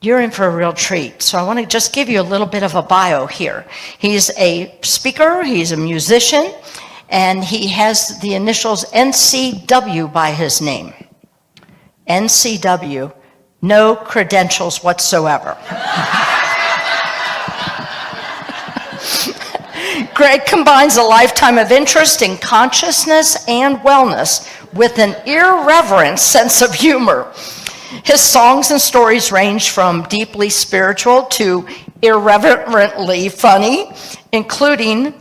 you're in for a real treat. So I want to just give you a little bit of a bio here. He's a speaker, he's a musician, and he has the initials NCW by his name. NCW, no credentials whatsoever. Gregh combines a lifetime of interest in consciousness and wellness with an irreverent sense of humor. His songs and stories range from deeply spiritual to irreverently funny, including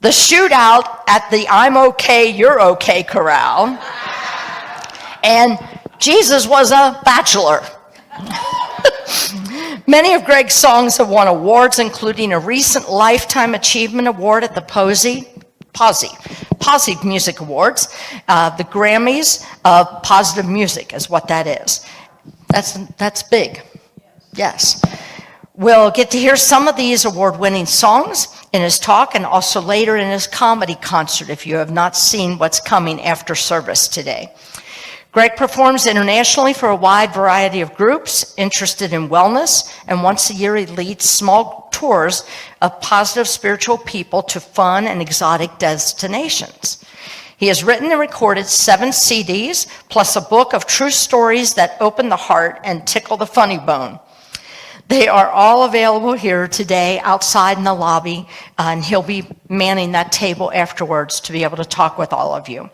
the shootout at the I'm okay, you're okay corral, and Jesus was a bachelor. Many of Gregg's songs have won awards, including a recent Lifetime Achievement Award at the Posse Music Awards. The Grammys of Positive Music is what that is. That's big. Yes. We'll get to hear some of these award-winning songs in his talk and also later in his comedy concert if you have not seen what's coming after service today. Gregh performs internationally for a wide variety of groups interested in wellness, and once a year he leads small tours of positive spiritual people to fun and exotic destinations. He has written and recorded 7 CDs, plus a book of true stories that open the heart and tickle the funny bone. They are all available here today outside in the lobby, and he'll be manning that table afterwards to be able to talk with all of you.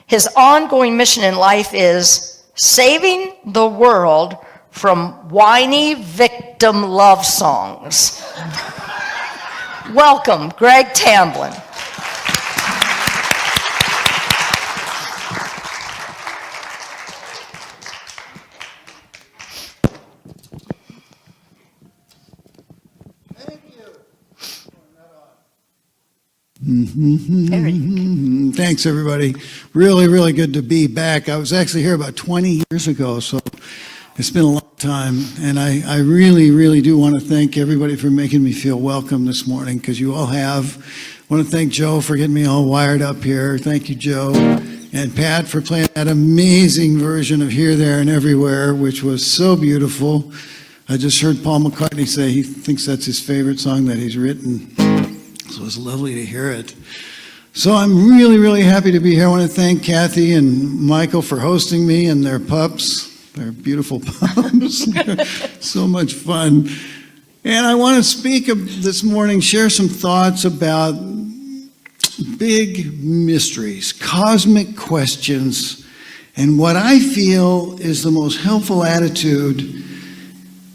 His ongoing mission in life is saving the world from whiny victim love songs. Welcome, Gregh Tamblyn. Thanks, everybody. Really, really good to be back. I was actually here about 20 years ago, so it's been a long time. And I really, really do want to thank everybody for making me feel welcome this morning, because you all have. I want to thank Joe for getting me all wired up here. Thank you, Joe. And Pat for playing that amazing version of Here, There, and Everywhere, which was so beautiful. I just heard Paul McCartney say he thinks that's his favorite song that he's written. So it was lovely to hear it. So I'm really, really happy to be here. I want to thank Kathy and Michael for hosting me and their pups. They're beautiful pups. So much fun. And I want to speak this morning, share some thoughts about big mysteries, cosmic questions, and what I feel is the most helpful attitude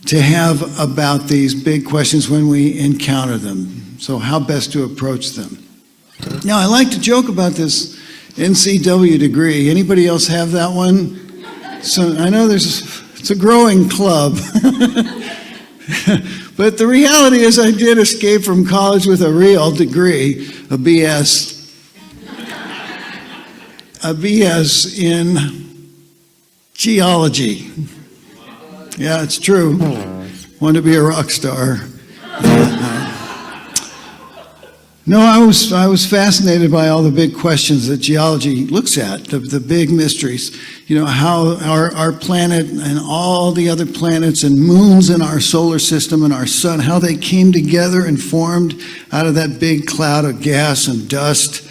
to have about these big questions when we encounter them. So how best to approach them. Now, I like to joke about this NCW degree. Anybody else have that one? So I know it's a growing club. But the reality is I did escape from college with a real degree, a BS. A BS in geology. Yeah, it's true. Wanted to be a rock star. No, I was fascinated by all the big questions that geology looks at, the big mysteries. You know, how our planet and all the other planets and moons in our solar system and our sun, how they came together and formed out of that big cloud of gas and dust.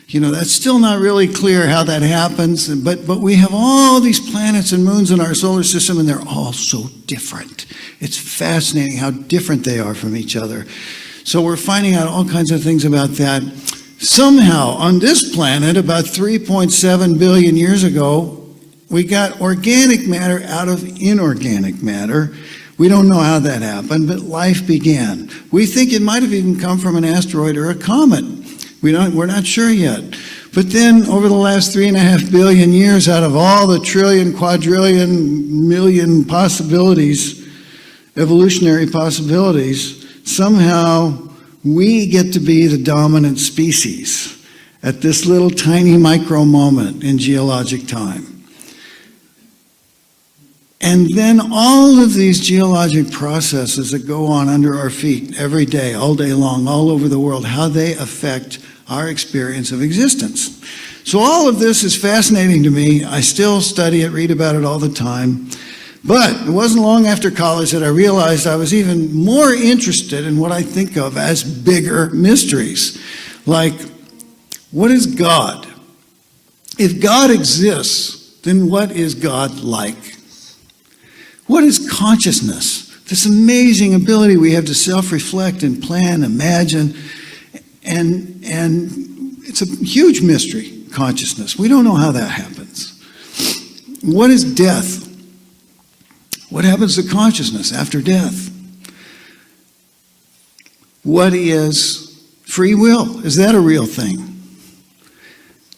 You know, that's still not really clear how that happens, but we have all these planets and moons in our solar system, and they're all so different. It's fascinating how different they are from each other. So we're finding out all kinds of things about that. Somehow, on this planet, about 3.7 billion years ago, we got organic matter out of inorganic matter. We don't know how that happened, but life began. We think it might have even come from an asteroid or a comet. We're not sure yet. But then, over the last 3.5 billion years, out of all the trillion, quadrillion, million possibilities, evolutionary possibilities, somehow we get to be the dominant species at this little tiny micro moment in geologic time. And then all of these geologic processes that go on under our feet every day, all day long, all over the world, how they affect our experience of existence. So all of this is fascinating to me. I still study it, read about it all the time. But it wasn't long after college that I realized I was even more interested in what I think of as bigger mysteries. Like, what is God? If God exists, then what is God like? What is consciousness? This amazing ability we have to self-reflect and plan, imagine, and it's a huge mystery, consciousness. We don't know how that happens. What is death? What happens to consciousness after death? What is free will? Is that a real thing?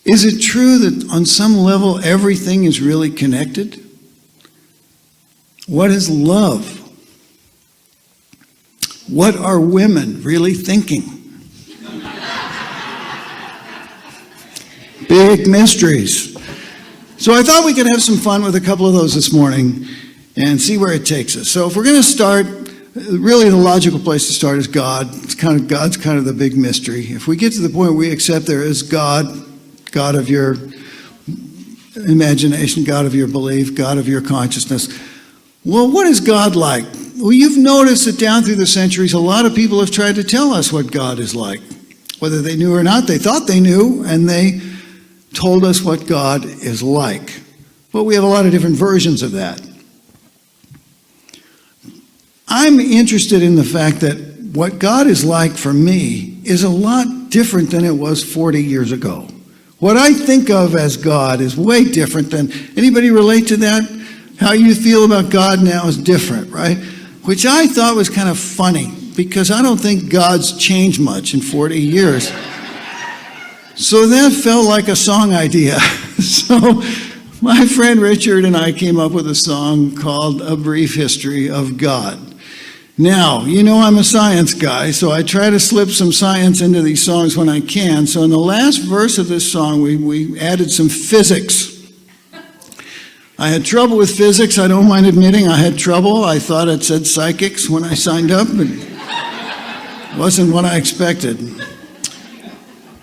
Is it true that on some level everything is really connected? What is love? What are women really thinking? Big mysteries. So I thought we could have some fun with a couple of those this morning and see where it takes us. So if we're going to start, really the logical place to start is God. God's kind of the big mystery. If we get to the point where we accept there is God, God of your imagination, God of your belief, God of your consciousness, well, what is God like? Well, you've noticed that down through the centuries, a lot of people have tried to tell us what God is like. Whether they knew or not, they thought they knew, and they told us what God is like. But we have a lot of different versions of that. I'm interested in the fact that what God is like for me is a lot different than it was 40 years ago. What I think of as God is way different than, anybody relate to that? How you feel about God now is different, right? Which I thought was kind of funny, because I don't think God's changed much in 40 years. So that felt like a song idea. So my friend Richard and I came up with a song called A Brief History of God. Now, you know I'm a science guy, so I try to slip some science into these songs when I can. So in the last verse of this song, we added some physics. I had trouble with physics. I don't mind admitting I had trouble. I thought it said psychics when I signed up, but it wasn't what I expected.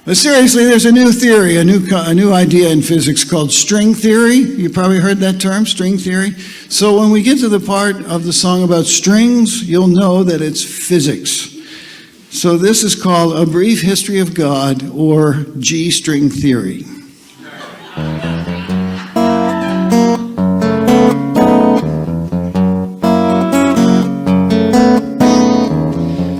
But seriously, there's a new theory, a new idea in physics called string theory. You probably heard that term, string theory. So when we get to the part of the song about strings, you'll know that it's physics. So this is called A Brief History of God, or G-string theory.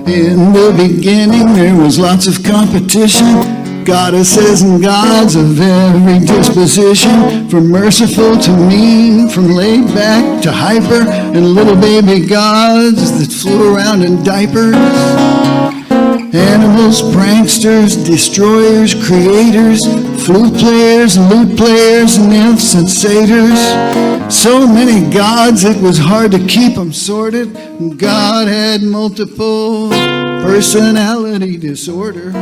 In the beginning there was lots of competition, goddesses and gods of every disposition, from merciful to mean, from laid back to hyper, and little baby gods that flew around in diapers. Animals, pranksters, destroyers, creators, flute players, lute players, nymphs and satyrs. So many gods it was hard to keep them sorted. God had multiple personality disorder.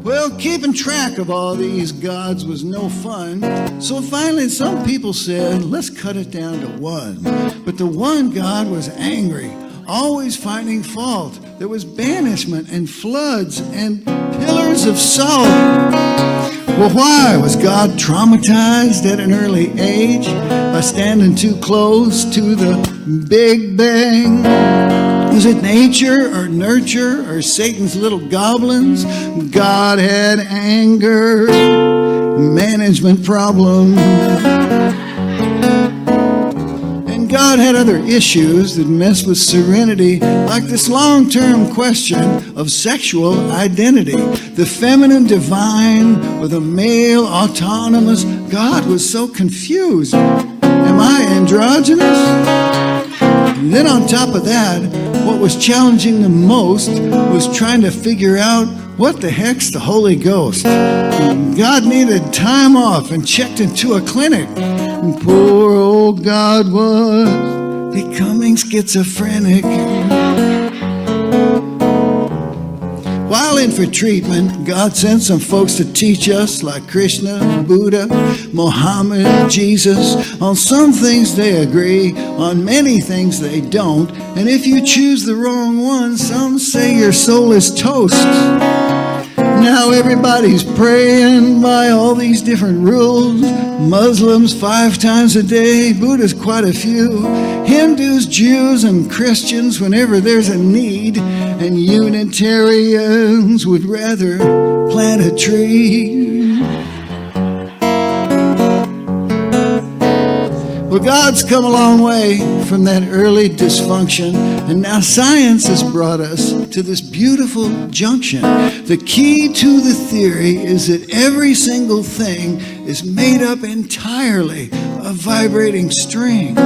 Well, keeping track of all these gods was no fun. So finally some people said, let's cut it down to one. But the one God was angry, always finding fault. There was banishment and floods and pillars of salt. Well, why? Was God traumatized at an early age by standing too close to the Big Bang? Was it nature or nurture or Satan's little goblins? God had anger, management problems. God had other issues that mess with serenity, like this long-term question of sexual identity. The feminine divine with a male autonomous. God was so confused. Am I androgynous? And then on top of that, what was challenging the most was trying to figure out what the heck's the Holy Ghost. God needed time off and checked into a clinic. And poor old God was becoming schizophrenic. While in for treatment, God sent some folks to teach us, like Krishna, Buddha, Muhammad, Jesus. On some things they agree, on many things they don't. And if you choose the wrong one, some say your soul is toast. Now how everybody's praying by all these different rules. Muslims 5 times a day, Buddhists quite a few, Hindus, Jews, and Christians whenever there's a need, and Unitarians would rather plant a tree. Well, God's come a long way from that early dysfunction, and now science has brought us to this beautiful junction. The key to the theory is that every single thing is made up entirely of vibrating strings.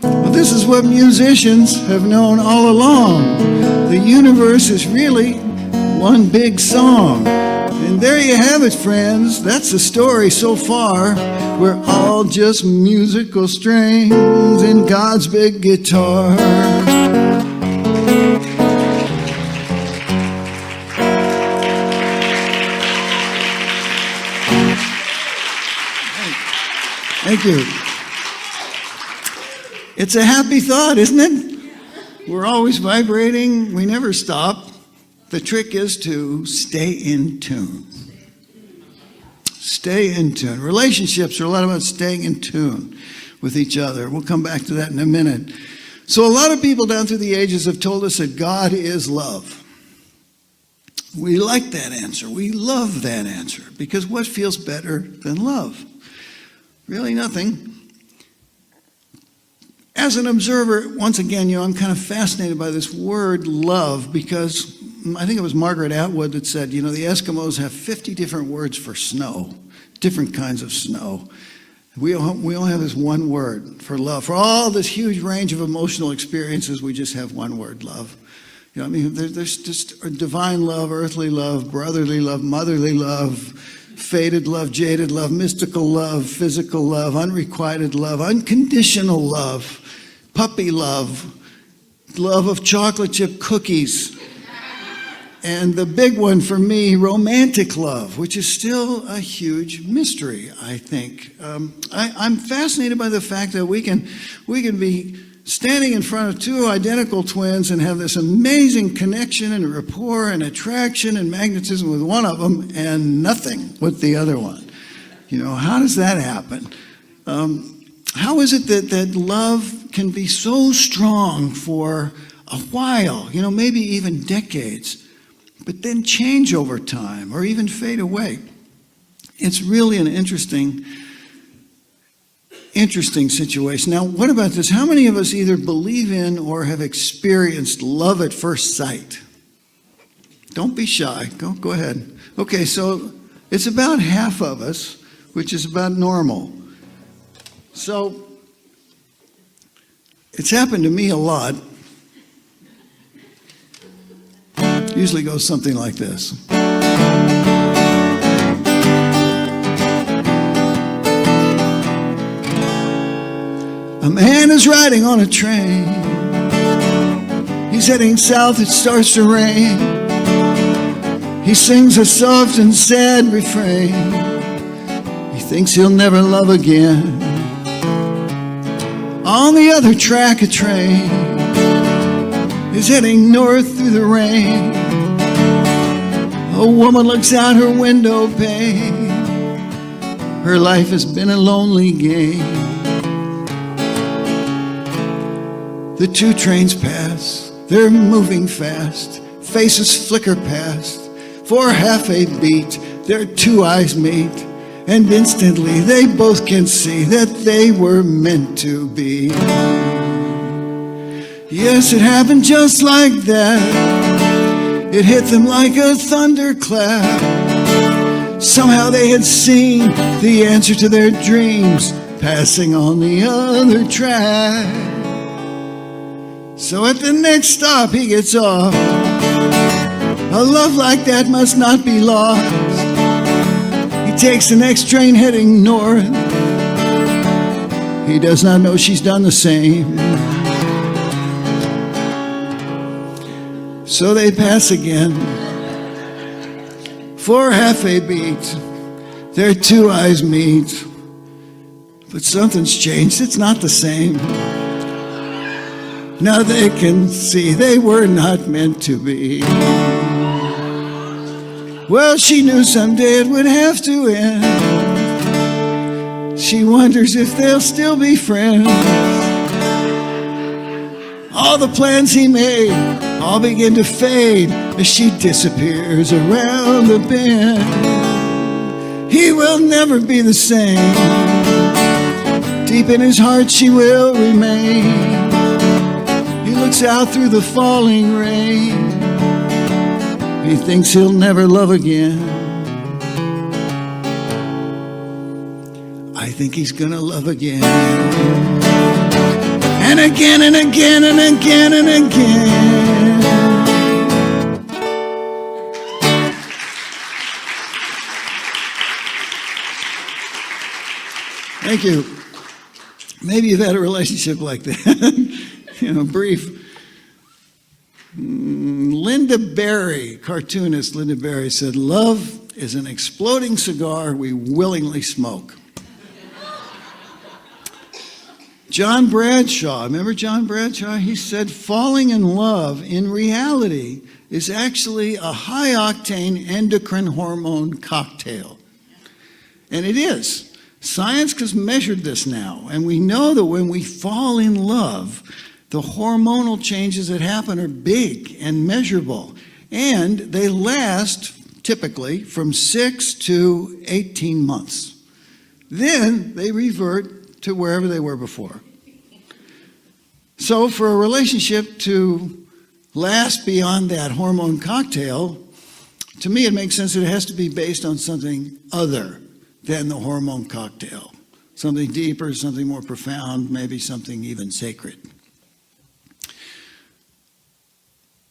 Well, this is what musicians have known all along. The universe is really one big song. And there you have it, friends. That's the story so far. We're all just musical strings in God's big guitar. Thank you. It's a happy thought, isn't it? We're always vibrating. We never stop. The trick is to stay in tune. Stay in tune. Relationships are a lot about staying in tune with each other. We'll come back to that in a minute. So a lot of people down through the ages have told us that God is love. We like that answer. We love that answer, because what feels better than love? Really nothing. As an observer, once again, I'm kind of fascinated by this word love, because I think it was Margaret Atwood that said, the Eskimos have 50 different words for snow, different kinds of snow. We only have this one word for love. For all this huge range of emotional experiences, we just have one word, love. There's just a divine love, earthly love, brotherly love, motherly love, fated love, jaded love, mystical love, physical love, unrequited love, unconditional love, puppy love, love of chocolate chip cookies. And the big one for me, romantic love, which is still a huge mystery, I think. I'm fascinated by the fact that we can be standing in front of 2 identical twins and have this amazing connection and rapport and attraction and magnetism with one of them and nothing with the other one. How does that happen? How is it that love can be so strong for a while, maybe even decades, but then change over time or even fade away? It's really an interesting situation. Now, what about this? How many of us either believe in or have experienced love at first sight? Don't be shy. Go ahead. Okay, so it's about half of us, which is about normal. So it's happened to me a lot. Usually goes something like this. A man is riding on a train. He's heading south, it starts to rain. He sings a soft and sad refrain. He thinks he'll never love again. On the other track, a train is heading north through the rain. A woman looks out her window pane. Her life has been a lonely game. The 2 trains pass, they're moving fast. Faces flicker past. For half a beat, their 2 eyes meet. And instantly they both can see that they were meant to be. Yes, it happened just like that. It hit them like a thunderclap. Somehow they had seen the answer to their dreams passing on the other track. So at the next stop he gets off. A love like that must not be lost. He takes the next train heading north. He does not know she's done the same. So they pass again. For half a beat, their 2 eyes meet. But something's changed, it's not the same. Now they can see they were not meant to be. Well, she knew someday it would have to end. She wonders if they'll still be friends. All the plans he made all begin to fade as she disappears around the bend. He will never be the same. Deep in his heart she will remain. He looks out through the falling rain. He thinks he'll never love again. I think he's gonna love again. And again and again and again and again. Thank you. Maybe you've had a relationship like that. Brief. Linda Berry, cartoonist Linda Berry, said, "Love is an exploding cigar we willingly smoke." John Bradshaw, remember John Bradshaw? He said, "Falling in love, in reality, is actually a high-octane endocrine hormone cocktail." And it is. Science has measured this now, and we know that when we fall in love, the hormonal changes that happen are big and measurable, and they last typically from 6 to 18 months. Then they revert to wherever they were before. So for a relationship to last beyond that hormone cocktail, to me it makes sense that it has to be based on something other than the hormone cocktail. Something deeper, something more profound, maybe something even sacred.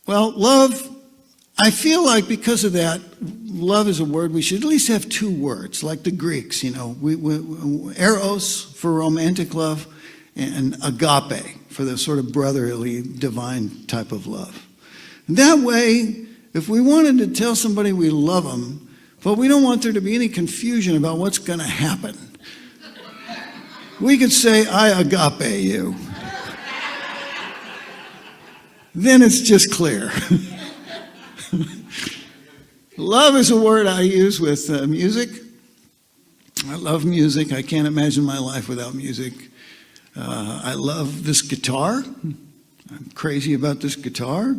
Well, love, I feel like because of that, love is a word, we should at least have two words, like the Greeks, eros for romantic love, and agape for the sort of brotherly, divine type of love. And that way, if we wanted to tell somebody we love them, but we don't want there to be any confusion about what's going to happen, we could say, "I agape you." Then it's just clear. Love is a word I use with music. I love music. I can't imagine my life without music. I love this guitar. I'm crazy about this guitar.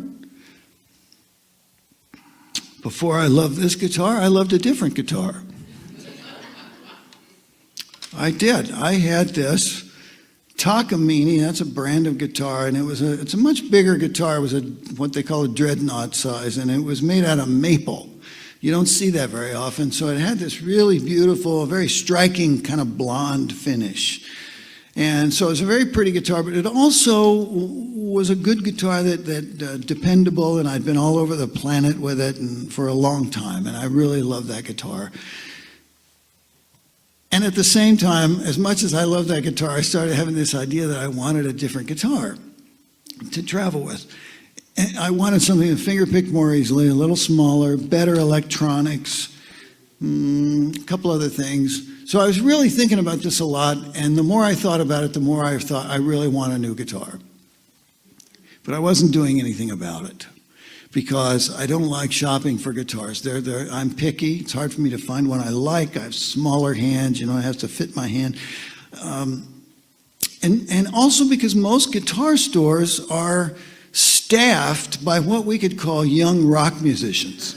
Before I loved this guitar, I loved a different guitar. I did. I had this Takamine, that's a brand of guitar, and it's a much bigger guitar. It was what they call a dreadnought size, and it was made out of maple. You don't see that very often, so it had this really beautiful, very striking kind of blonde finish. And so it was a very pretty guitar, but it also was a good guitar that dependable, and I'd been all over the planet with it and for a long time, and I really loved that guitar. And at the same time, as much as I loved that guitar, I started having this idea that I wanted a different guitar to travel with. And I wanted something that fingerpicked more easily, a little smaller, better electronics, a couple other things. So I was really thinking about this a lot, and the more I thought about it, the more I thought I really want a new guitar. But I wasn't doing anything about it, because I don't like shopping for guitars. I'm picky. It's hard for me to find one I like. I have smaller hands, it has to fit my hand. And also because most guitar stores are staffed by what we could call young rock musicians.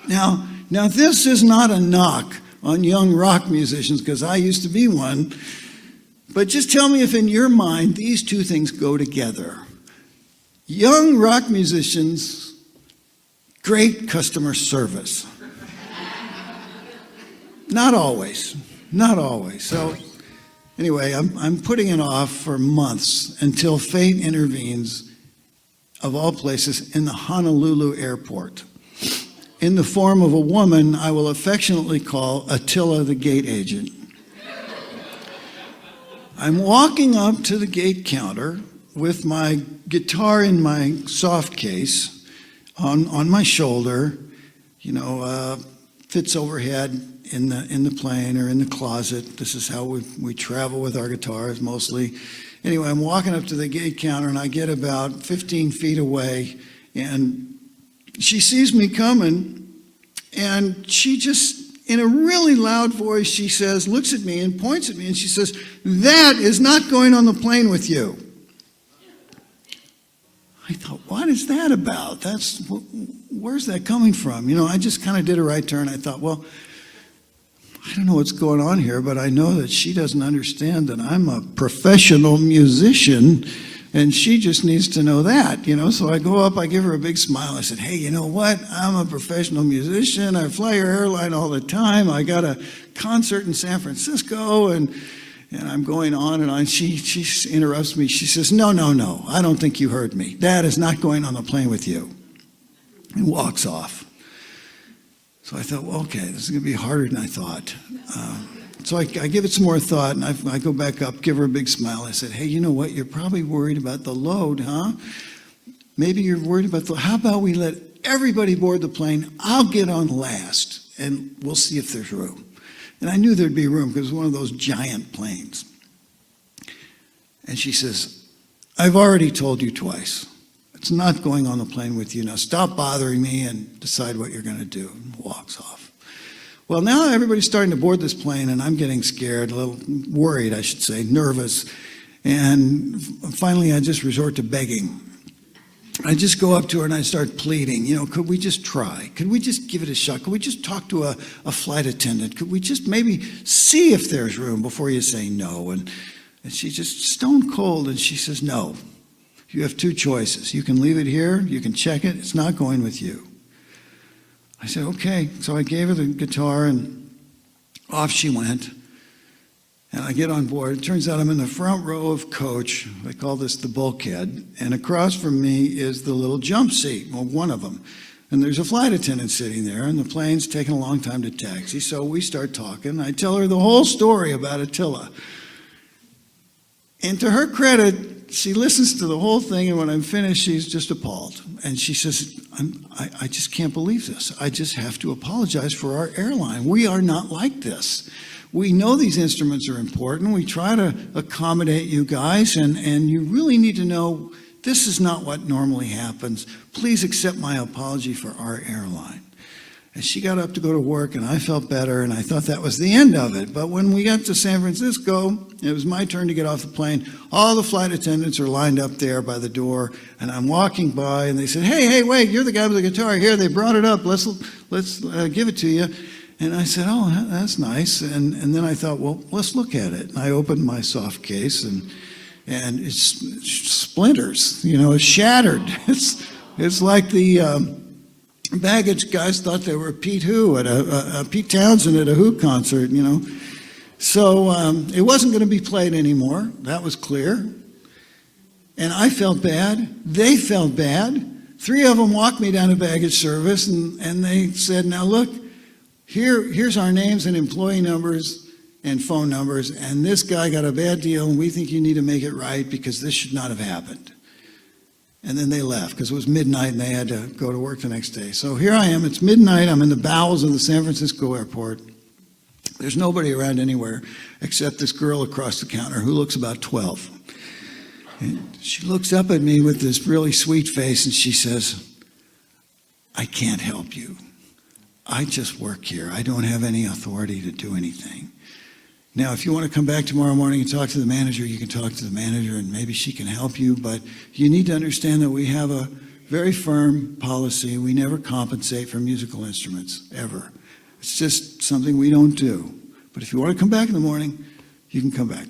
Now this is not a knock on young rock musicians, because I used to be one, but just tell me if in your mind these two things go together. Young rock musicians, great customer service. Not always. So anyway, I'm putting it off for months until fate intervenes, of all places, in the Honolulu airport, in the form of a woman I will affectionately call Attila the gate agent. I'm walking up to the gate counter with my guitar in my soft case on my shoulder, fits overhead in the plane or in the closet. This is how we travel with our guitars mostly. Anyway, I'm walking up to the gate counter, and I get about 15 feet away, and she sees me coming, and she just, in a really loud voice, she says, looks at me and points at me, and she says, "That is not going on the plane with you." I thought, what is that about? Where's that coming from? I just kind of did a right turn. I thought, well, I don't know what's going on here, but I know that she doesn't understand that I'm a professional musician, and she just needs to know that, So I go up, I give her a big smile. I said, "Hey, you know what? I'm a professional musician. I fly your airline all the time. I got a concert in San Francisco, and I'm going on and on." She interrupts me. She says, no, I don't think you heard me. That is not going on the plane with you. And walks off. So I thought, well, okay, this is going to be harder than I thought. So I give it some more thought, and I go back up, give her a big smile. I said, "Hey, you know what? You're probably worried about the load, huh? Maybe you're worried about how about we let everybody board the plane? I'll get on last, and we'll see if there's room." And I knew there'd be room because it was one of those giant planes. And she says, "I've already told you twice. It's not going on the plane with you. Now stop bothering me and decide what you're going to do." And walks off. Well, now everybody's starting to board this plane, and I'm getting scared, a little worried, I should say, nervous. And finally, I just resort to begging. I just go up to her and I start pleading, could we just try? Could we just give it a shot? Could we just talk to a flight attendant? Could we just maybe see if there's room before you say no? And she's just stone cold, and she says, "No. You have two choices. You can leave it here, you can check it, it's not going with you." I said, okay. So I gave her the guitar, and off she went. And I get on board. It turns out I'm in the front row of coach. They call this the bulkhead. And across from me is the little jump seat, well, one of them. And there's a flight attendant sitting there, and the plane's taking a long time to taxi. So we start talking. I tell her the whole story about Attila. And to her credit, she listens to the whole thing, and when I'm finished, she's just appalled. And she says, I just can't believe this. I just have to apologize for our airline. We are not like this. We know these instruments are important. We try to accommodate you guys, and you really need to know this is not what normally happens. Please accept my apology for our airline. And she got up to go to work, and I felt better, and I thought that was the end of it. But when we got to San Francisco, it was my turn to get off the plane. All the flight attendants are lined up there by the door, and I'm walking by, and they said, hey, wait, you're the guy with the guitar. Here, they brought it up. Let's give it to you. And I said, oh, that's nice. And then I thought, well, let's look at it. And I opened my soft case, and it's splinters. It's shattered. It's like the baggage guys thought they were Pete Townsend at a Who concert, So it wasn't going to be played anymore. That was clear. And I felt bad. They felt bad. 3 of them walked me down to baggage service, and they said, now look, here's our names and employee numbers and phone numbers, and this guy got a bad deal, and we think you need to make it right because this should not have happened. And then they left because it was midnight and they had to go to work the next day. So here I am. It's midnight. I'm in the bowels of the San Francisco airport. There's nobody around anywhere except this girl across the counter who looks about 12. And she looks up at me with this really sweet face, and she says, "I can't help you. I just work here. I don't have any authority to do anything. Now, if you want to come back tomorrow morning and talk to the manager, you can talk to the manager, and maybe she can help you. But you need to understand that we have a very firm policy. We never compensate for musical instruments, ever. It's just something we don't do. But if you want to come back in the morning, you can come back."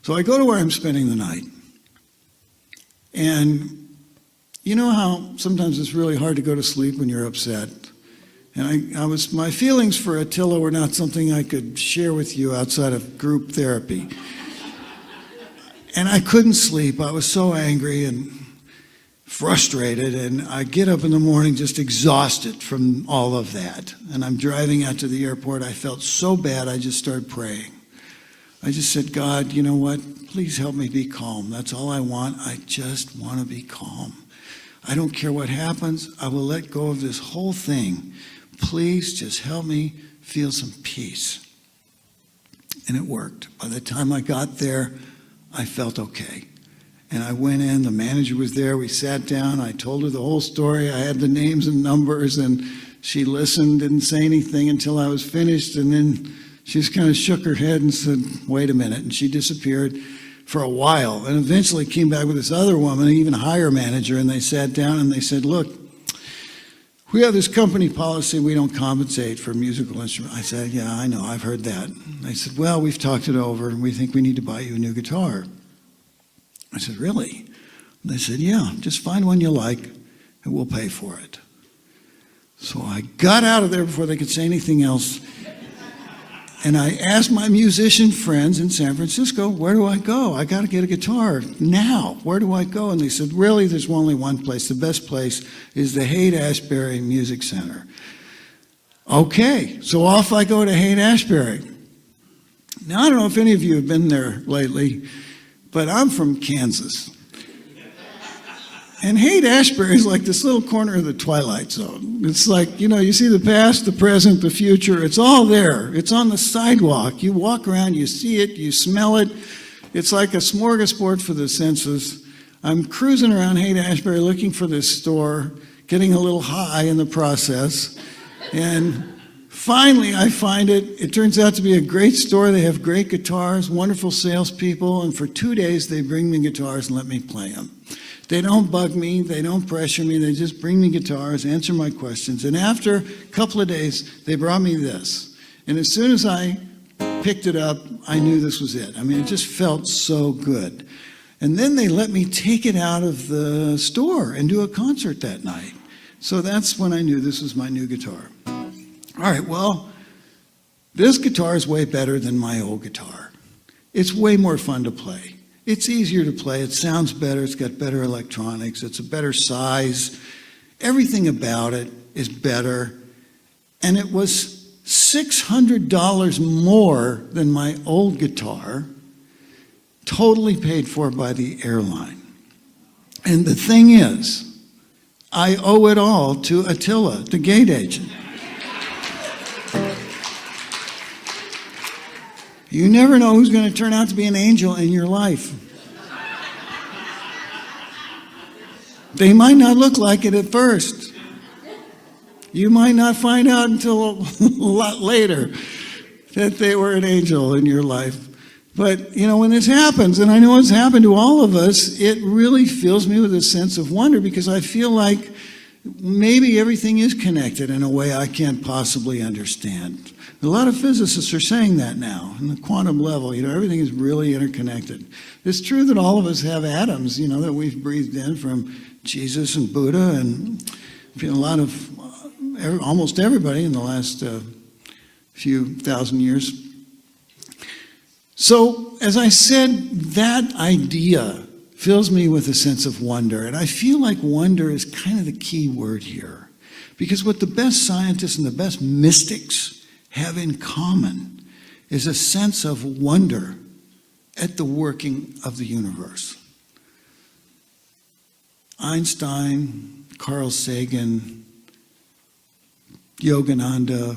So I go to where I'm spending the night. And you know how sometimes it's really hard to go to sleep when you're upset? And my feelings for Attila were not something I could share with you outside of group therapy. And I couldn't sleep. I was so angry and frustrated, and I get up in the morning just exhausted from all of that. And I'm driving out to the airport. I felt so bad, I just started praying. I just said, God, you know what? Please help me be calm. That's all I want. I just want to be calm. I don't care what happens. I will let go of this whole thing. Please just help me feel some peace. And it worked. By the time I got there, I felt okay. And I went in, the manager was there, we sat down, I told her the whole story, I had the names and numbers, and she listened, didn't say anything until I was finished, and then she just kind of shook her head and said, wait a minute, and she disappeared for a while, and eventually came back with this other woman, an even higher manager, and they sat down and they said, look, we have this company policy, we don't compensate for musical instruments. I said, yeah, I know, I've heard that. They said, well, we've talked it over, and we think we need to buy you a new guitar. I said, really? And they said, yeah, just find one you like, and we'll pay for it. So I got out of there before they could say anything else, and I asked my musician friends in San Francisco, where do I go? I got to get a guitar now. Where do I go? And they said, really, there's only one place. The best place is the Haight-Ashbury Music Center. Okay, so off I go to Haight-Ashbury. Now, I don't know if any of you have been there lately, but I'm from Kansas. And Haight-Ashbury is like this little corner of the Twilight Zone. It's like, you see the past, the present, the future. It's all there. It's on the sidewalk. You walk around, you see it, you smell it. It's like a smorgasbord for the senses. I'm cruising around Haight-Ashbury looking for this store, getting a little high in the process. And finally, I find it. It turns out to be a great store. They have great guitars, wonderful salespeople, and for 2 days they bring me guitars and let me play them. They don't bug me, they don't pressure me, they just bring me guitars, answer my questions. And after a couple of days, they brought me this. And as soon as I picked it up, I knew this was it. I mean, it just felt so good. And then they let me take it out of the store and do a concert that night. So that's when I knew this was my new guitar. All right, well, this guitar is way better than my old guitar. It's way more fun to play. It's easier to play, it sounds better, it's got better electronics, it's a better size. Everything about it is better. And it was $600 more than my old guitar, totally paid for by the airline. And the thing is, I owe it all to Attila, the gate agent. You never know who's going to turn out to be an angel in your life. They might not look like it at first. You might not find out until a lot later that they were an angel in your life. But, when this happens, and I know it's happened to all of us, it really fills me with a sense of wonder because I feel like maybe everything is connected in a way I can't possibly understand. A lot of physicists are saying that now, in the quantum level, everything is really interconnected. It's true that all of us have atoms, that we've breathed in from Jesus and Buddha and a lot of, almost everybody in the last few thousand years. So, as I said, that idea fills me with a sense of wonder, and I feel like wonder is kind of the key word here. Because what the best scientists and the best mystics have in common is a sense of wonder at the working of the universe. Einstein, Carl Sagan, Yogananda,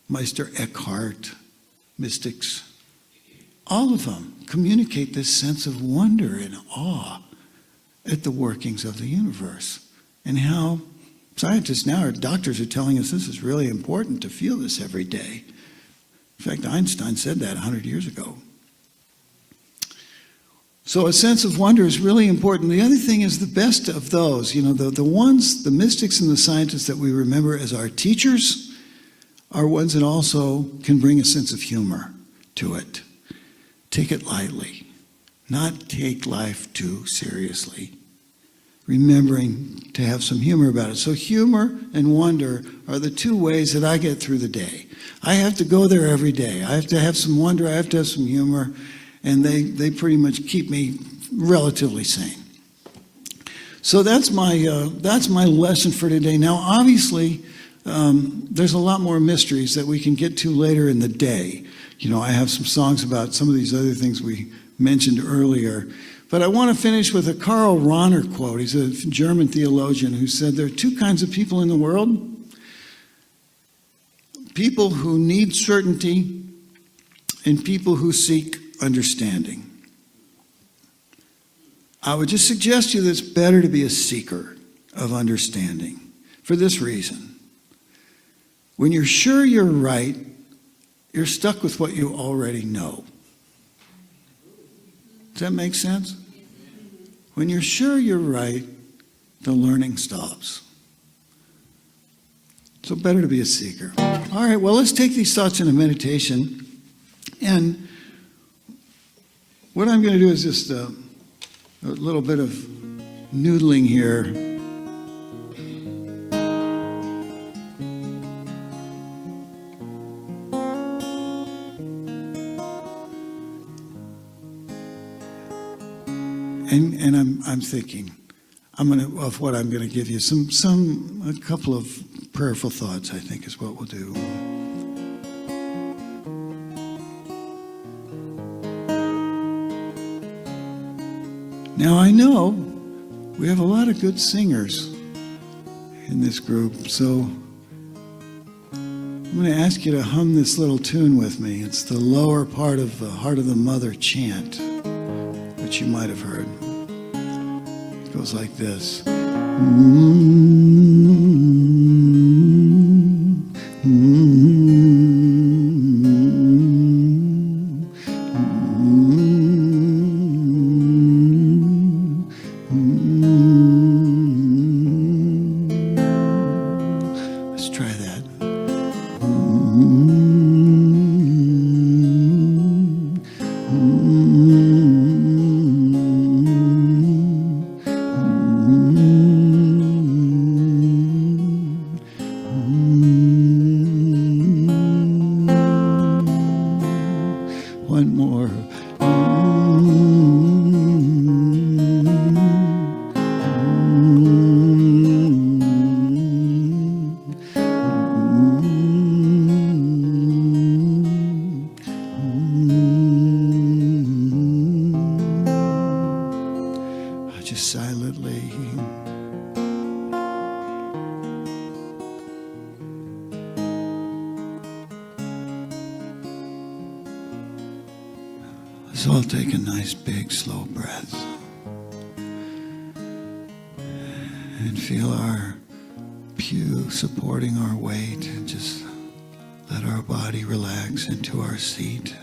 Meister Eckhart, mystics, all of them communicate this sense of wonder and awe at the workings of the universe and how scientists now, doctors are telling us this is really important to feel this every day. In fact, Einstein said that 100 years ago. So a sense of wonder is really important. The other thing is the best of those, the ones, the mystics and the scientists that we remember as our teachers are ones that also can bring a sense of humor to it. Take it lightly, not take life too seriously. Remembering to have some humor about it. So humor and wonder are the two ways that I get through the day. I have to go there every day. I have to have some wonder, I have to have some humor, and they pretty much keep me relatively sane. So that's my lesson for today. Now, obviously, there's a lot more mysteries that we can get to later in the day. I have some songs about some of these other things we mentioned earlier. But I want to finish with a Karl Rahner quote. He's a German theologian who said there are two kinds of people in the world. People who need certainty in people who seek understanding. I would just suggest to you that it's better to be a seeker of understanding for this reason. When you're sure you're right, you're stuck with what you already know. Does that make sense? When you're sure you're right, the learning stops. So better to be a seeker. All right, well, let's take these thoughts into meditation. And what I'm going to do is just a little bit of noodling here. And I'm thinking, of what I'm going to give you. A couple of prayerful thoughts, I think, is what we'll do. Now, I know we have a lot of good singers in this group, so I'm going to ask you to hum this little tune with me. It's the lower part of the Heart of the Mother chant, which you might have heard. It goes like this. Let's try that. One more. Just silently. Let's all take a nice big slow breath and feel our pew supporting our weight, and just let our body relax into our seat.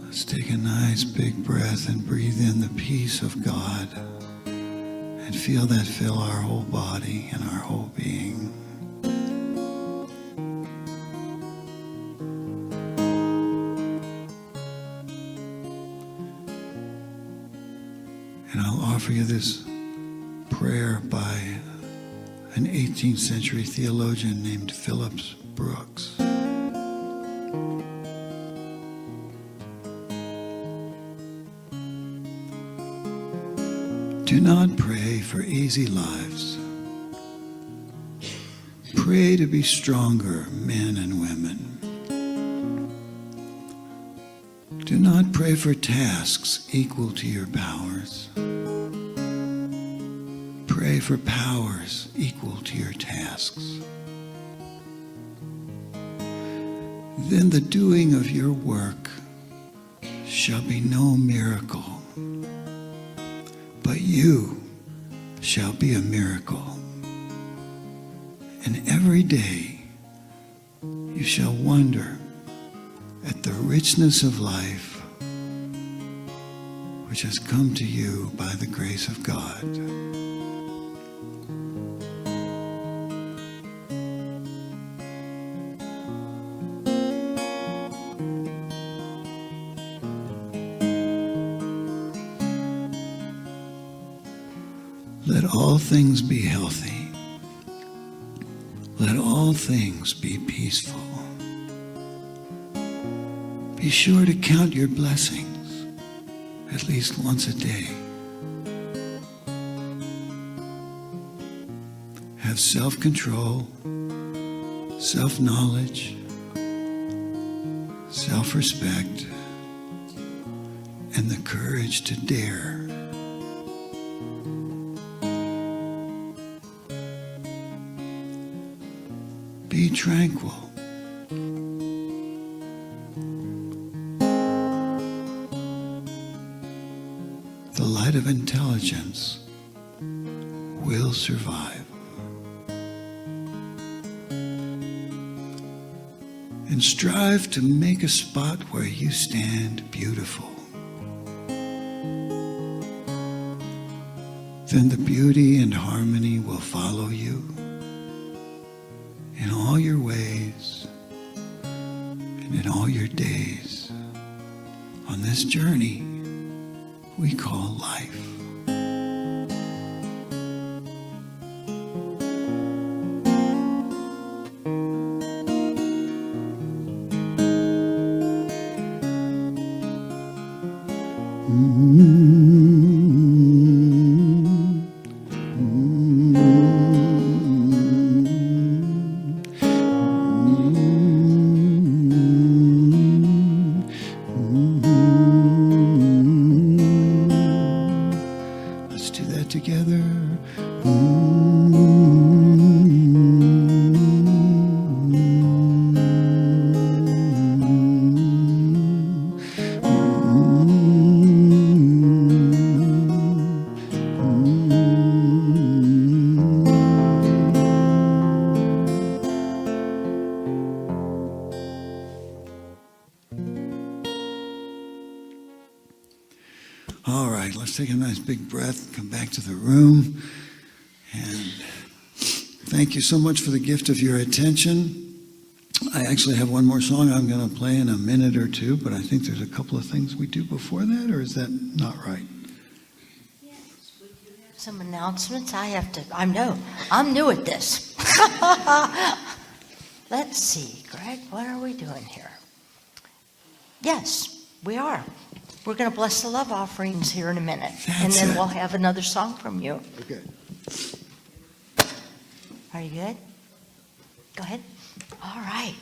Let's take a nice big breath and breathe in the peace of God and feel that fill our whole body and our whole being. And I'll offer you this prayer by an 18th century theologian named Phillips Brooks. Do not pray for easy lives. Pray to be stronger men and women. Do not pray for tasks equal to your powers. Pray for powers equal to your tasks. Then the doing of your work shall be no miracle, but you shall be a miracle. And every day you shall wonder at the richness of life which has come to you by the grace of God. Let all things be healthy. Let all things be peaceful. Be sure to count your blessings at least once a day. Have self-control, self-knowledge, self-respect, and the courage to dare. Be tranquil. the light of intelligence will survive. And strive to make a spot where you stand beautiful. Then the beauty and harmony will follow you in all your ways and in all your days on this journey we call life. Let's do that together. All right, let's take a nice big breath, come back to the room, and thank you so much for the gift of your attention. I actually have one more song I'm going to play in a minute or two, but I think there's a couple of things we do before that, or is that not right? Yes, would you have some announcements? I'm new at this. Let's see, Greg, what are we doing here? Yes, we are. We're going to bless the love offerings here in a minute, and then we'll have another song from you. Okay. Are you good? Go ahead. All right.